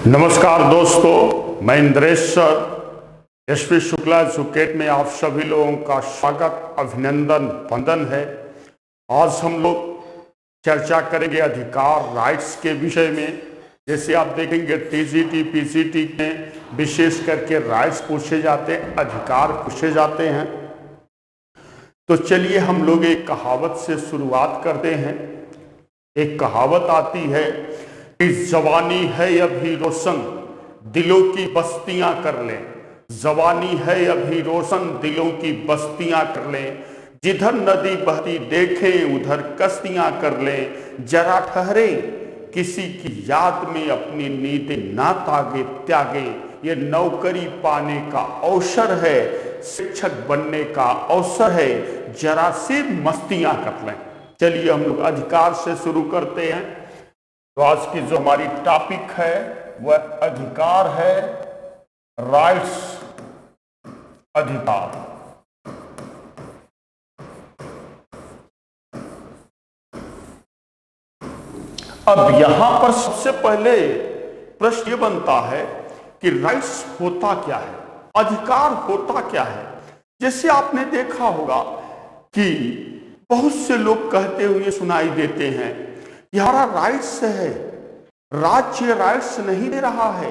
नमस्कार दोस्तों, मैं Indresh sir SP Shukla educate में आप सभी लोगों का स्वागत, अभिनंदन, वंदन है। आज हम लोग चर्चा करेंगे अधिकार राइट्स के विषय में। जैसे आप देखेंगे टीजीटी पीजीटी में विशेष करके राइट्स पूछे जाते हैं, अधिकार पूछे जाते हैं। तो चलिए हम लोग एक कहावत से शुरुआत करते हैं। एक कहावत आती है कि जवानी है अभी रोशन दिलों की बस्तियां कर लें, जवानी है अभी रोशन दिलों की बस्तियां कर लें, जिधर नदी बहती देखें उधर कश्तियां कर लें, जरा ठहरे किसी की याद में अपनी नींदें ना तागे त्यागे, ये नौकरी पाने का अवसर है, शिक्षक बनने का अवसर है, जरा से मस्तियां कर लें। चलिए हम लोग अधिकार से शुरू करते हैं। तो आज की जो हमारी टॉपिक है वह अधिकार है, राइट्स, अधिकार। अब यहां पर सबसे पहले प्रश्न ये बनता है कि राइट्स होता क्या है, अधिकार होता क्या है। जैसे आपने देखा होगा कि बहुत से लोग कहते हुए सुनाई देते हैं हमारा राइट्स है, राज्य राइट्स नहीं दे रहा है।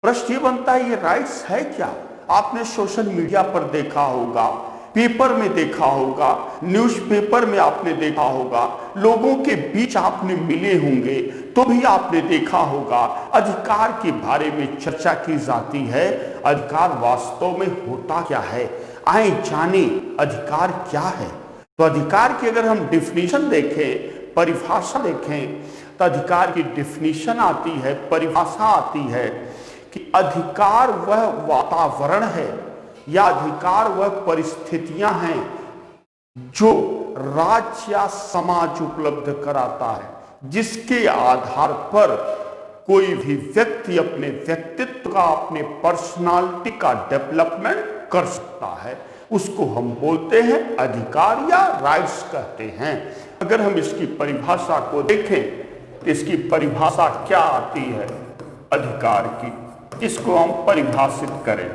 प्रश्न ये बनता है ये राइट्स है क्या। आपने सोशल मीडिया पर देखा होगा, पेपर में देखा होगा, न्यूज़पेपर में आपने देखा होगा, लोगों के बीच आपने मिले होंगे तो भी आपने देखा होगा अधिकार के बारे में चर्चा की जाती है। अधिकार वास्तव में होता क्या है, आए जाने अधिकार क्या है। तो अधिकार की अगर हम डिफिनीशन देखें, परिभाषा देखें, तो अधिकार की डिफिनीशन आती है, परिभाषा आती है कि अधिकार वह वातावरण है या अधिकार वह परिस्थितियां हैं जो राज्य या समाज उपलब्ध कराता है, जिसके आधार पर कोई भी व्यक्ति अपने व्यक्तित्व का, अपने पर्सनालिटी का डेवलपमेंट कर सकता है। उसको हम बोलते हैं अधिकार या राइट्स कहते हैं। अगर हम इसकी परिभाषा को देखें तो इसकी परिभाषा क्या आती है अधिकार की, इसको हम परिभाषित करें।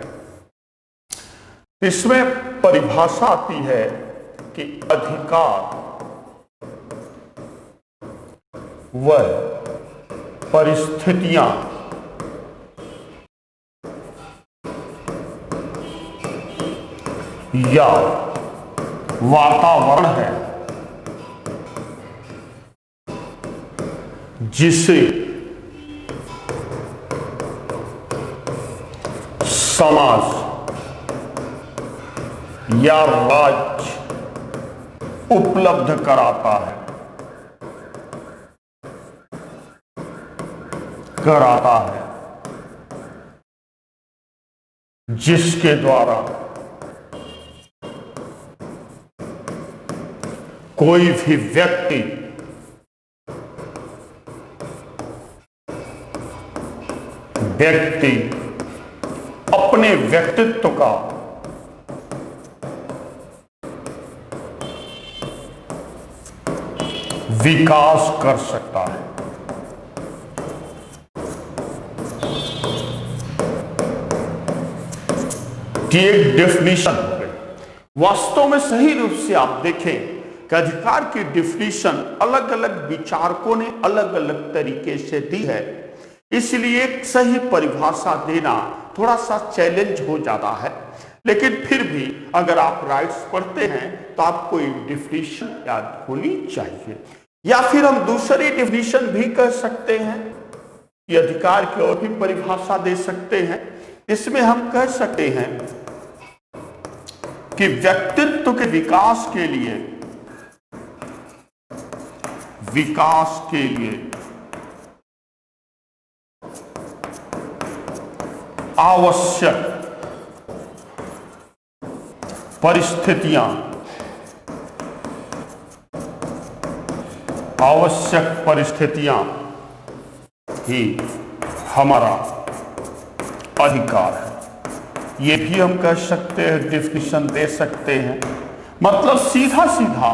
इसमें परिभाषा आती है कि अधिकार वह परिस्थितियां या वातावरण है जिसे समाज या राज्य उपलब्ध कराता है, जिसके द्वारा कोई भी व्यक्ति अपने व्यक्तित्व का विकास कर सकता है। ये एक डेफिनेशन हो गई। वास्तव में सही रूप से आप देखें कि अधिकार की डिफिनीशन अलग अलग विचारकों ने अलग अलग तरीके से दी है, इसलिए एक सही परिभाषा देना थोड़ा सा चैलेंज हो जाता है। लेकिन फिर भी अगर आप राइट्स पढ़ते हैं तो आपको एक डिफिनीशन याद होनी चाहिए, या फिर हम दूसरी डिफिनीशन भी कह सकते हैं कि अधिकार की और भी परिभाषा दे सकते हैं। इसमें हम कह सकते हैं कि व्यक्तित्व के विकास के लिए आवश्यक परिस्थितियां ही हमारा अधिकार है। ये भी हम कह सकते हैं, डिफिनीशन दे सकते हैं। मतलब सीधा सीधा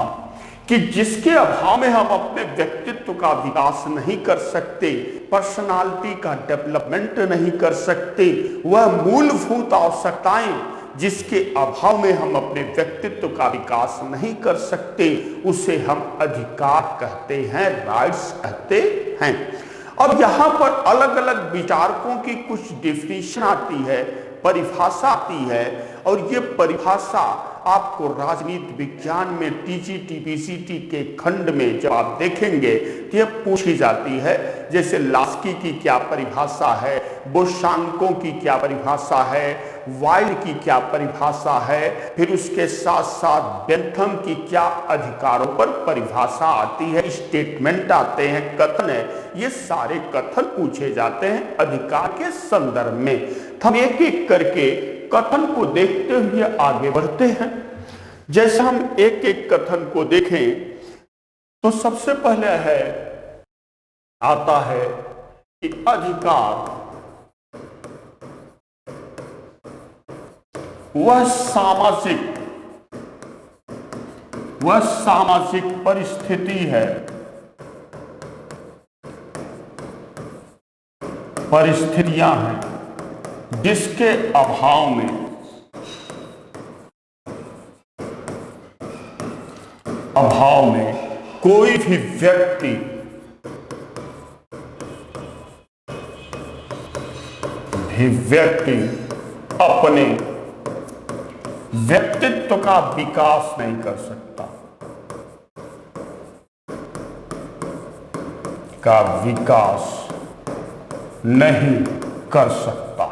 कि जिसके अभाव में हम अपने व्यक्तित्व का विकास नहीं कर सकते, पर्सनालिटी का डेवलपमेंट नहीं कर सकते, वह मूलभूत आवश्यकताएं जिसके अभाव में हम अपने व्यक्तित्व का विकास नहीं कर सकते, उसे हम अधिकार कहते हैं, राइट्स कहते हैं। अब यहां पर अलग अलग विचारकों की कुछ डिफिनेशन आती है, परिभाषा आती है, और ये परिभाषा आपको राजनीति विज्ञान में टीजीटी पीसीटी के खंड में जब आप देखेंगे तो यह पूछी जाती है। जैसे लास्की की क्या परिभाषा है, बोशांको की क्या परिभाषा है, वाइल्ड की क्या परिभाषा है, फिर उसके साथ साथ बेंथम की क्या अधिकारों पर परिभाषा आती है, स्टेटमेंट आते हैं, कथन है। ये सारे कथन पूछे जाते हैं अधिकार के संदर्भ में। हम एक एक करके कथन को देखते हुए आगे बढ़ते हैं। जैसे हम एक एक कथन को देखें तो सबसे पहले आता है कि अधिकार वह सामाजिक परिस्थिति है, परिस्थितियां हैं जिसके अभाव में कोई भी व्यक्ति अपने व्यक्तित्व का विकास नहीं कर सकता, नहीं कर सकता।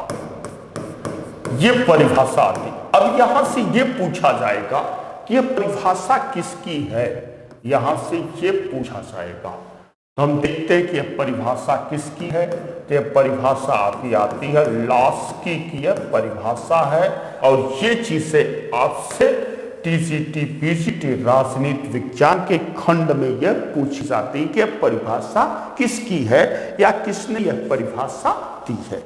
ये परिभाषा आती। अब यहां से ये पूछा जाएगा कि ये परिभाषा किसकी है, यहां से ये पूछा जाएगा। तो हम देखते हैं कि यह परिभाषा किसकी है। तो यह परिभाषा आपकी आती है, लास्की की यह परिभाषा है, और ये चीजें आपसे टीजीटी पीजीटी राजनीति विज्ञान के खंड में यह पूछी जाती है कि यह परिभाषा किसकी है या किसने यह परिभाषा दी है।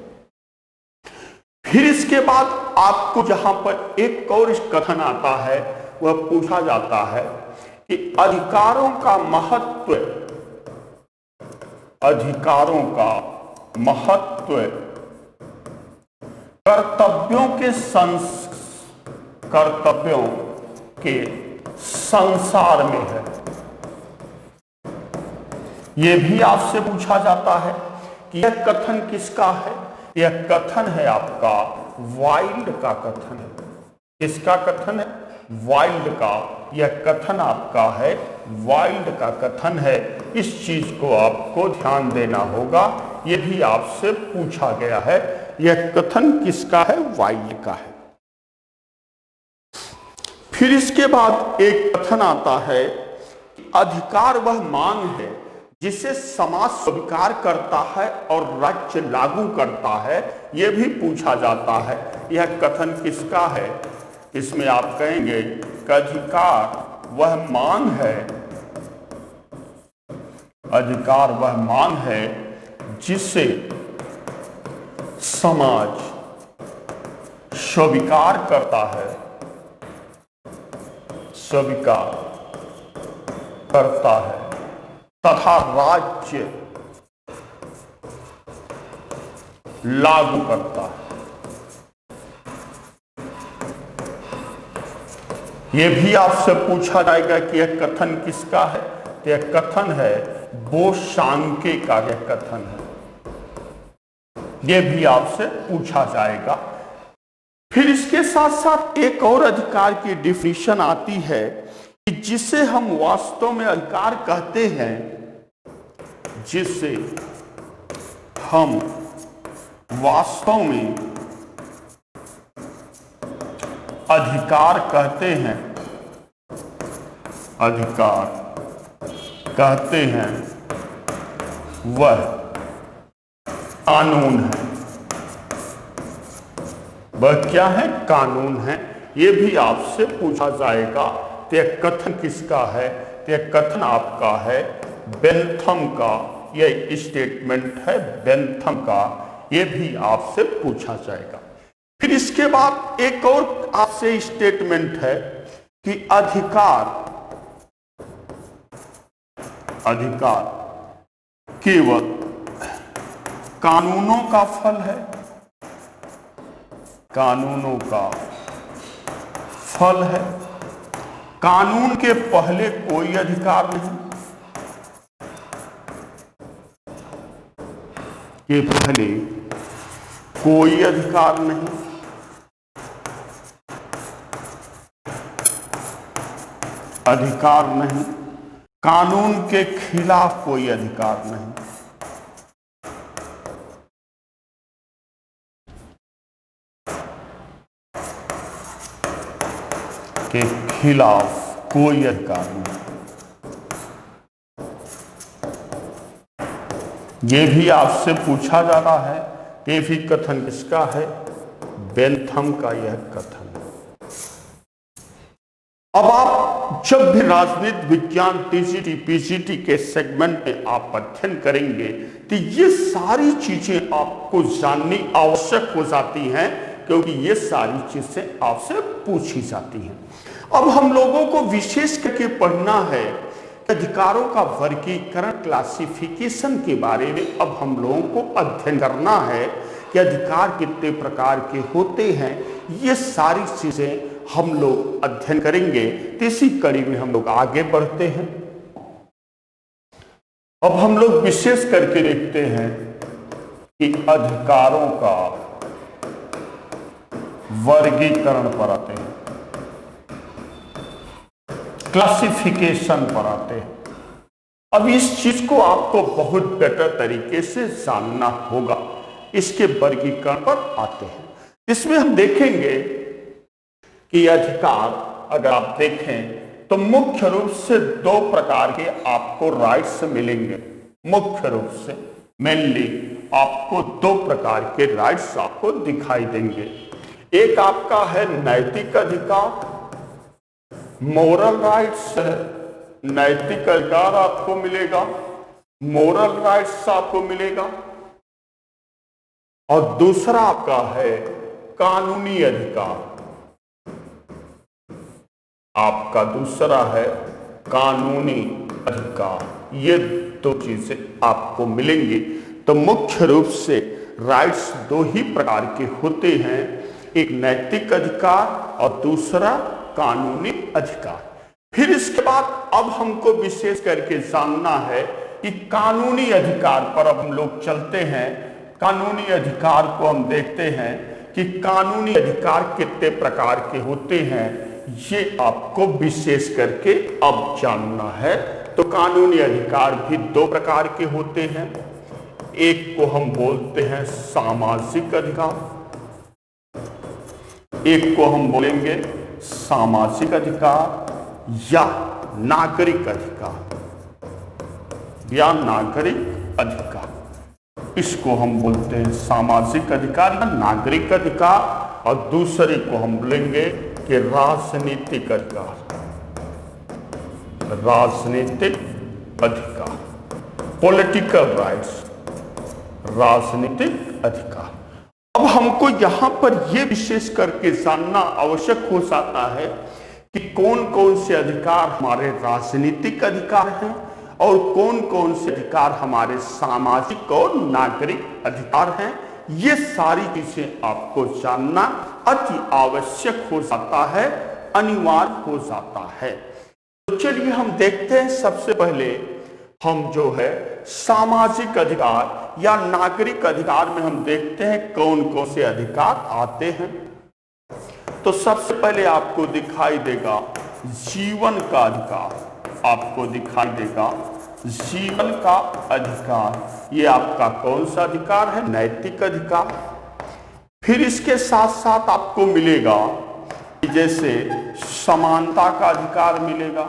फिर इसके बाद आपको जहां पर एक और कथन आता है, वह पूछा जाता है कि अधिकारों का महत्व कर्तव्यों के संसार में है। यह भी आपसे पूछा जाता है कि यह कथन किसका है। यह कथन है आपका वाइल्ड का कथन है। किसका कथन है? वाइल्ड का। यह कथन आपका है वाइल्ड का कथन है। इस चीज को आपको ध्यान देना होगा, यह भी आपसे पूछा गया है। यह कथन किसका है? वाइल्ड का है। फिर इसके बाद एक कथन आता है कि अधिकार वह मांग है जिसे समाज स्वीकार करता है और राज्य लागू करता है। यह भी पूछा जाता है यह कथन किसका है। इसमें आप कहेंगे कि अधिकार वह मांग है, अधिकार वह मांग है जिसे समाज स्वीकार करता है, स्वीकार करता है तथा राज्य लागू करता है। यह भी आपसे पूछा जाएगा कि यह कथन किसका है। यह कथन है बोशांके का, यह कथन है। यह भी आपसे पूछा जाएगा। फिर इसके साथ साथ एक और अधिकार की डिफिनीशन आती है कि जिसे हम वास्तव में अधिकार कहते हैं, जिसे हम वास्तव में अधिकार कहते हैं, अधिकार कहते हैं, वह कानून है। वह क्या है? कानून है। यह भी आपसे पूछा जाएगा। तो यह कथन किसका है? तो यह कथन आपका है बेंथम का। यह स्टेटमेंट है बेंथम का। यह भी आपसे पूछा जाएगा। फिर इसके बाद एक और आपसे स्टेटमेंट है कि अधिकार अधिकार केवल कानूनों का फल है, कानूनों का फल है। कानून के पहले कोई अधिकार नहीं, के पहले कोई अधिकार नहीं, अधिकार नहीं, कानून के खिलाफ कोई अधिकार नहीं, के खिलाफ कोई अधिकार नहीं। ये भी आपसे पूछा जा रहा है, ये भी कथन किसका है? बेंथम का यह कथन। अब आप जब भी राजनीति विज्ञान टीजीटी पीजीटी के सेगमेंट में आप अध्ययन करेंगे तो ये सारी चीजें आपको जाननी आवश्यक हो जाती हैं, क्योंकि ये सारी चीजें आपसे पूछी जाती हैं। अब हम लोगों को विशेष करके पढ़ना है अधिकारों का वर्गीकरण, क्लासिफिकेशन के बारे में अब हम लोगों को अध्ययन करना है कि अधिकार कितने प्रकार के होते हैं। ये सारी चीजें हम लोग अध्ययन करेंगे, तो इसी कड़ी में हम लोग आगे बढ़ते हैं। अब हम लोग विशेष करके देखते हैं कि अधिकारों का वर्गीकरण पर आते हैं, क्लासिफिकेशन पर आते हैं। अब इस चीज को आपको बहुत बेटर तरीके से जानना होगा। इसके वर्गीकरण पर आते हैं, इसमें हम देखेंगे कि अधिकार अगर आप देखें तो मुख्य रूप से दो प्रकार के आपको राइट्स मिलेंगे। मुख्य रूप से मेनली आपको दो प्रकार के राइट्स आपको दिखाई देंगे। एक आपका है नैतिक अधिकार, मोरल राइट्स है, नैतिक अधिकार आपको मिलेगा, मोरल राइट्स आपको मिलेगा। और दूसरा आपका है कानूनी अधिकार, आपका दूसरा है कानूनी अधिकार। ये दो चीजें आपको मिलेंगी। तो मुख्य रूप से राइट्स दो ही प्रकार के होते हैं, एक नैतिक अधिकार और दूसरा कानूनी अधिकार। फिर इसके बाद अब हमको विशेष करके जानना है कि कानूनी अधिकार पर अब हम लोग चलते हैं। कानूनी अधिकार को हम देखते हैं कि कानूनी अधिकार कितने प्रकार के होते हैं, ये आपको विशेष करके अब जानना है। तो कानूनी अधिकार भी दो प्रकार के होते हैं। एक को हम बोलते हैं सामाजिक अधिकार, एक को हम बोलेंगे सामाजिक अधिकार या नागरिक अधिकार या नागरिक अधिकार। इसको हम बोलते हैं सामाजिक अधिकार या नागरिक अधिकार। और दूसरे को हम बोलेंगे कि राजनीतिक अधिकार, राजनीतिक अधिकार, पॉलिटिकल राइट्स, राजनीतिक अधिकार। अब हमको यहां पर यह विशेष करके जानना आवश्यक हो जाता है कि कौन कौन से अधिकार हमारे राजनीतिक अधिकार हैं और कौन कौन से अधिकार हमारे सामाजिक और नागरिक अधिकार हैं। ये सारी चीजें आपको जानना अति आवश्यक हो जाता है, अनिवार्य हो जाता है। तो चलिए हम देखते हैं। सबसे पहले हम जो है सामाजिक अधिकार या नागरिक अधिकार में हम देखते हैं कौन कौन से अधिकार आते हैं। तो सबसे पहले आपको दिखाई देगा जीवन का अधिकार, आपको दिखाई देगा जीवन का अधिकार। ये आपका कौन सा अधिकार है? नैतिक अधिकार। फिर इसके साथ साथ आपको मिलेगा जैसे समानता का अधिकार मिलेगा।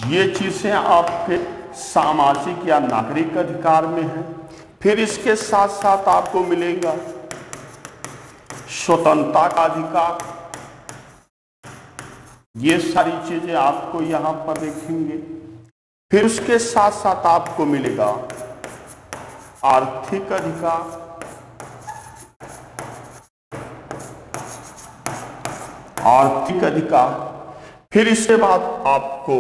ये चीजें आपके सामाजिक या नागरिक अधिकार में है। फिर इसके साथ साथ आपको मिलेगा स्वतंत्रता का अधिकार। ये सारी चीजें आपको यहां पर देखेंगे। फिर उसके साथ साथ आपको मिलेगा आर्थिक अधिकार, आर्थिक अधिकार। फिर इसके बाद आपको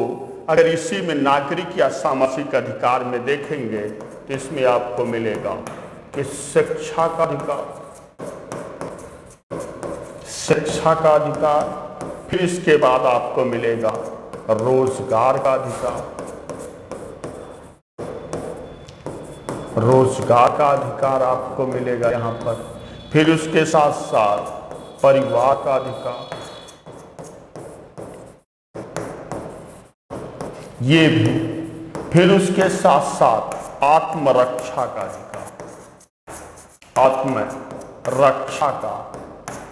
अगर इसी में नागरिक या सामाजिक अधिकार में देखेंगे तो इसमें आपको मिलेगा कि शिक्षा का अधिकार, शिक्षा का अधिकार, फिर इसके बाद आपको मिलेगा रोजगार का अधिकार, रोजगार का अधिकार आपको मिलेगा यहाँ पर, फिर उसके साथ साथ परिवार का अधिकार, ये भी, फिर उसके साथ साथ आत्मरक्षा का अधिकार, आत्मरक्षा का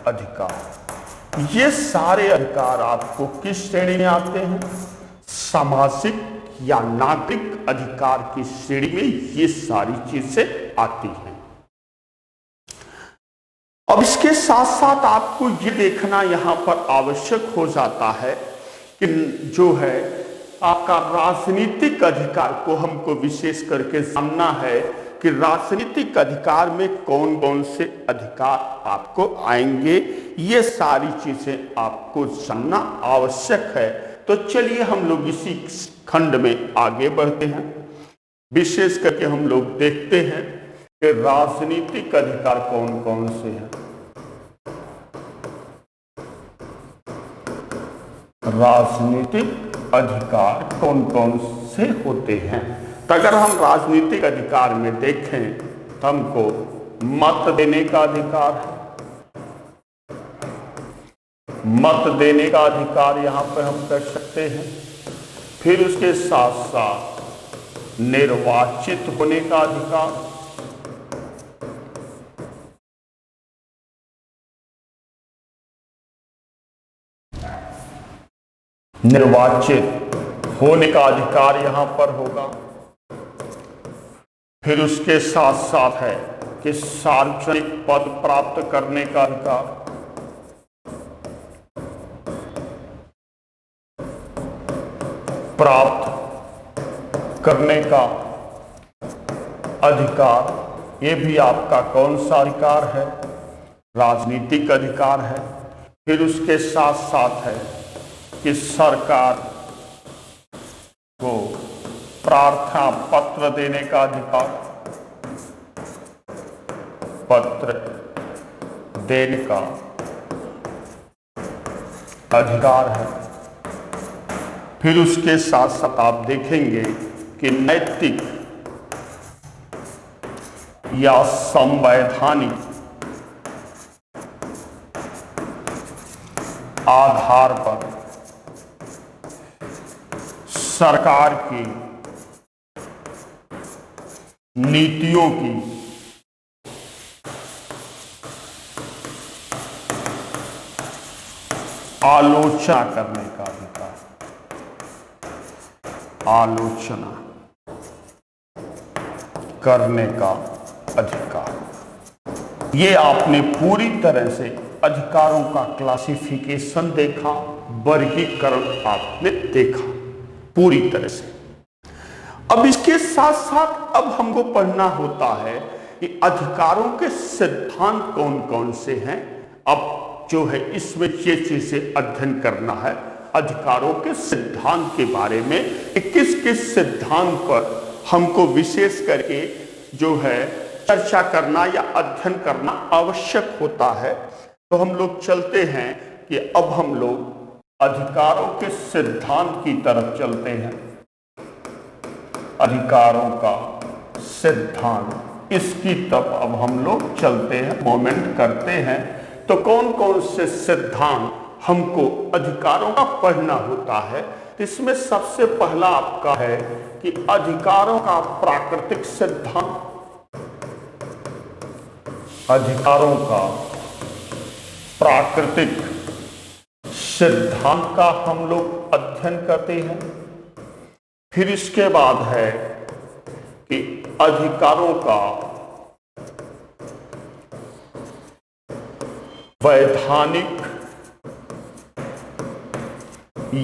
अधिकार। ये सारे अधिकार आपको किस श्रेणी में आते हैं? सामाजिक या नागरिक अधिकार की श्रेणी में ये सारी चीजें आती हैं। अब इसके साथ साथ आपको ये देखना यहां पर आवश्यक हो जाता है कि जो है आपका राजनीतिक अधिकार को हमको विशेष करके जानना है कि राजनीतिक अधिकार में कौन कौन से अधिकार आपको आएंगे। ये सारी चीजें आपको जानना आवश्यक है। तो चलिए हम लोग इसी खंड में आगे बढ़ते हैं। विशेष करके हम लोग देखते हैं कि राजनीतिक अधिकार कौन कौन से हैं। राजनीतिक अधिकार कौन कौन से होते हैं? तो अगर हम राजनीतिक अधिकार में देखें तो हमको मत देने का अधिकार है, मत देने का अधिकार यहां पर हम कर सकते हैं। फिर उसके साथ साथ निर्वाचित होने का अधिकार, निर्वाचित होने का अधिकार यहां पर होगा। फिर उसके साथ साथ है कि सार्वजनिक पद प्राप्त करने का अधिकार, प्राप्त करने का अधिकार, ये भी आपका कौन सा अधिकार है? राजनीतिक अधिकार है। फिर उसके साथ साथ है कि सरकार को प्रार्थना पत्र देने का अधिकार, पत्र देने का अधिकार है। फिर उसके साथ साथ आप देखेंगे कि नैतिक या संवैधानिक आधार पर सरकार की नीतियों की आलोचना करने का अधिकार, आलोचना करने का अधिकार। ये आपने पूरी तरह से अधिकारों का क्लासिफिकेशन देखा, वर्गीकरण आपने देखा पूरी तरह से। अब इसके साथ साथ अब हमको पढ़ना होता है कि अधिकारों के सिद्धांत कौन कौन से हैं। अब जो है इसमें ये चीजें अध्ययन करना है, अधिकारों के सिद्धांत के बारे में, किस किस सिद्धांत पर हमको विशेष करके जो है चर्चा करना या अध्ययन करना आवश्यक होता है। तो हम लोग चलते हैं कि अब हम लोग अधिकारों के सिद्धांत की तरफ चलते हैं। अधिकारों का सिद्धांत, इसकी तरफ अब हम लोग चलते हैं, मोमेंट करते हैं। तो कौन कौन से सिद्धांत हमको अधिकारों का पढ़ना होता है? इसमें सबसे पहला आपका है कि अधिकारों का प्राकृतिक सिद्धांत, अधिकारों का प्राकृतिक सिद्धांत का हम लोग अध्ययन करते हैं। फिर इसके बाद है कि अधिकारों का वैधानिक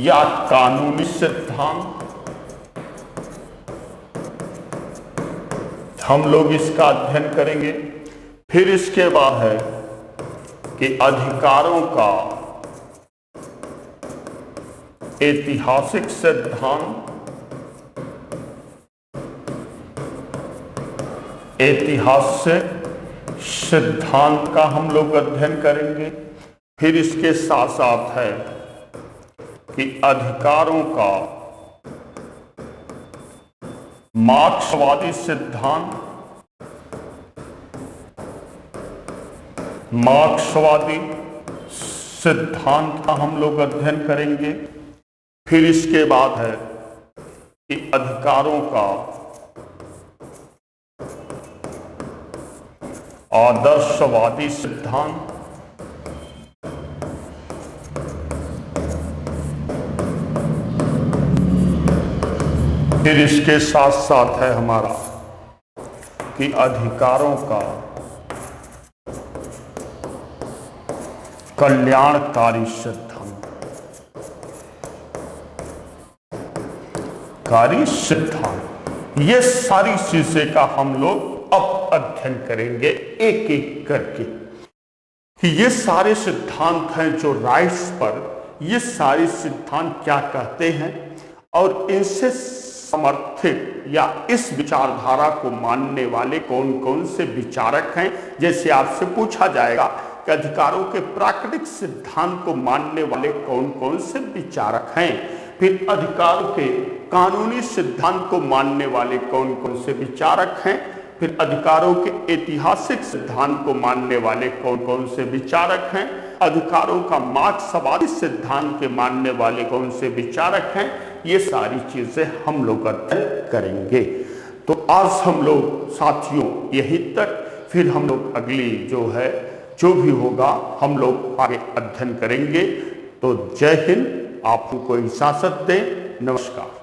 या कानूनी सिद्धांत, हम लोग इसका अध्ययन करेंगे। फिर इसके बाद है कि अधिकारों का ऐतिहासिक सिद्धांत, ऐतिहासिक सिद्धांत का हम लोग अध्ययन करेंगे। फिर इसके साथ साथ है कि अधिकारों का मार्क्सवादी सिद्धांत, मार्क्सवादी सिद्धांत का हम लोग अध्ययन करेंगे। फिर इसके बाद है कि अधिकारों का आदर्शवादी सिद्धांत, फिर इसके साथ साथ है हमारा कि अधिकारों का कल्याणकारी सिद्धांत, कारी सिद्धांत। ये सारी चीजें का हम लोग अब अध्ययन करेंगे एक एक करके कि ये सारे सिद्धांत हैं जो राइट्स पर, ये सारे सिद्धांत क्या कहते हैं और इनसे समर्थित या इस विचारधारा को मानने वाले कौन कौन से विचारक हैं। जैसे आपसे पूछा जाएगा कि अधिकारों के प्राकृतिक सिद्धांत को मानने वाले कौन कौन से विचारक हैं, फिर अधिकारों के कानूनी सिद्धांत को मानने वाले कौन कौन से विचारक हैं, फिर अधिकारों के ऐतिहासिक सिद्धांत को मानने वाले कौन कौन से विचारक हैं, अधिकारों का मार्क्सवादी सिद्धांत के मानने वाले कौन से विचारक हैं। ये सारी चीजें हम लोग अध्ययन करेंगे। तो आज हम लोग साथियों यहीं तक, फिर हम लोग अगली जो भी होगा हम लोग आगे अध्ययन करेंगे। तो जय हिंद, आप हमको इजाजत दें। नमस्कार।